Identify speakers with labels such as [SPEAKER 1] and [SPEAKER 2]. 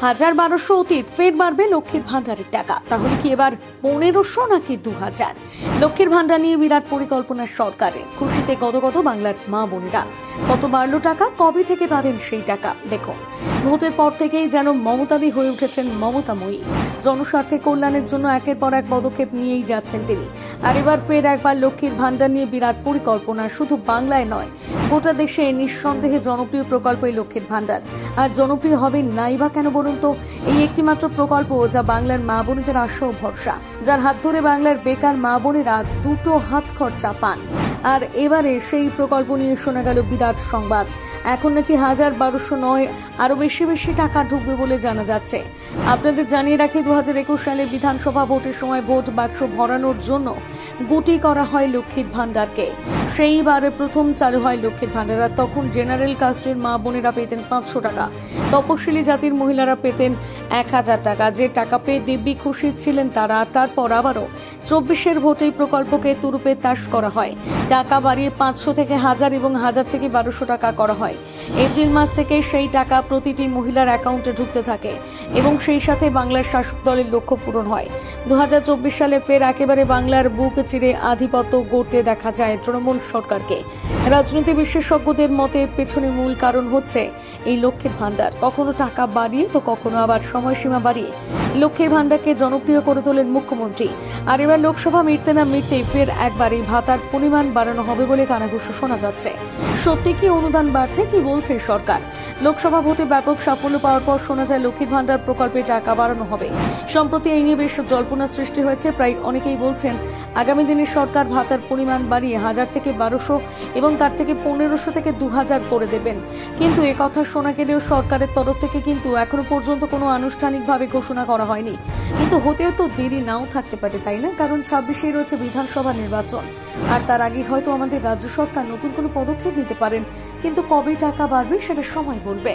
[SPEAKER 1] 1200 অতীত, ফের বাড়বে লক্ষ্মীর ভান্ডারের টাকা। তাহলে কি এবার 1500 নাকি 2000? লক্ষ্মীর ভান্ডার নিয়ে বিরাট পরিকল্পনা সরকারের। খুশিতে গদগদ বাংলার মা বোনেরা। কত বাড়লো টাকা, কবে থেকে পাবেন সেই টাকা? দেখুন, ভোটের পর থেকেই যেন মমতাদি হয়ে উঠেছেন মমতাময়ী। জনস্বার্থে কল্যাণের জন্য একের পর এক পদক্ষেপ নিয়েই যাচ্ছেন তিনি। আর এবার ফের একবার লক্ষ্মীর ভান্ডার নিয়ে বিরাট পরিকল্পনা। শুধু বাংলায় নয়, গোটা দেশে নিঃসন্দেহে জনপ্রিয় প্রকল্প এই লক্ষ্মীর ভান্ডার। আর জনপ্রিয় হবে নাই বা কেন বলুন তো? এই একটি মাত্র প্রকল্প যা বাংলার মা বোনেদের আশা ও ভরসা, যার হাত ধরে বাংলার বেকার মা বোনেরা দুটো হাত খরচা পান। আর এবারে সেই প্রকল্প নিয়ে শোনা গেল বিরাট সংবাদ। এখন নাকি 1200 নয়, আরো বেশি বেশি টাকা ঢুকবে বলে জানা যাচ্ছে। আপনাদের জানিয়ে রাখি, 2021 সালে বিধানসভা ভোটের সময় ভোট বাক্স ভরানোর জন্য গুটি করা হয় লক্ষ্মীর ভান্ডারকে। সেইবারে প্রথম চালু হয় লক্ষ্মীর ভান্ডার। আর তখন জেনারেল কাস্টের মা বোনেরা পেতেন 500 টাকা, তপশিলি জাতির মহিলারা পেতেন 1000 টাকা। যে টাকা পেয়ে দিব্যি খুশি ছিলেন তারা। তারপর আবারও 24-এর ভোটেই প্রকল্পকে তুরুপে তাস করা হয়। টাকা বাড়িয়ে 500 থেকে 1000 এবং 1000 থেকে 1200 টাকা করা হয়। এপ্রিল মাস থেকে সেই টাকা প্রতিটি মহিলার অ্যাকাউন্টে ঢুকতে থাকে এবং সেই সাথে বাংলার শাসক দলের লক্ষ্য পূরণ হয়। 2024 সালে ফের একেবারে বাংলার বুক চিরে আধিপত্য গড়তে দেখা যায় তৃণমূল সরকারকে। রাজনীতি বিশেষজ্ঞদের মতে পেছনে মূল কারণ হচ্ছে এই লক্ষ্মীর ভান্ডার। কখনো টাকা বাড়িয়ে তো কখনো আবার সময়সীমা বাড়িয়ে লক্ষ্মীর ভান্ডারকে জনপ্রিয় করে তোলেন মুখ্যমন্ত্রী। আর এবার লোকসভা মিটতে না মিটতেই ফের একবার এই ভাতার পরিমাণ বাড়ানো হবে বলে কানাঘুষো শোনা যাচ্ছে। সত্যি কি অনুদান বাড়ছে? কি বলছে সরকার? লোকসভা ভোটে ব্যাপক সাফল্য পাওয়ার পর শোনা যায় লক্ষ্মীর ভান্ডার প্রকল্পে টাকা বাড়ানো হবে। সম্প্রতি এই নিয়ে বেশ জল্পনা সৃষ্টি হয়েছে। প্রায় অনেকেই বলছেন আগামী দিনে সরকার ভাতার পরিমাণ বাড়িয়ে 1000 থেকে 1200 এবং তার থেকে 1500 থেকে 2000 করে দেবেন। কিন্তু এ কথা শোনা গেলেও সরকারের তরফ থেকে কিন্তু এখনো পর্যন্ত কোনো আনুষ্ঠানিকভাবে ঘোষণা করা হয়নি। কিন্তু হতেও তো দেরি নাও থাকতে পারে, তাই না? কারণ 26-এই রয়েছে বিধানসভা নির্বাচন। আর তার আগে হয়তো আমাদের রাজ্য সরকার নতুন কোনো পদক্ষেপ নিতে পারেন। কিন্তু কবে টাকা বাড়বে সেটা সময় বলবে।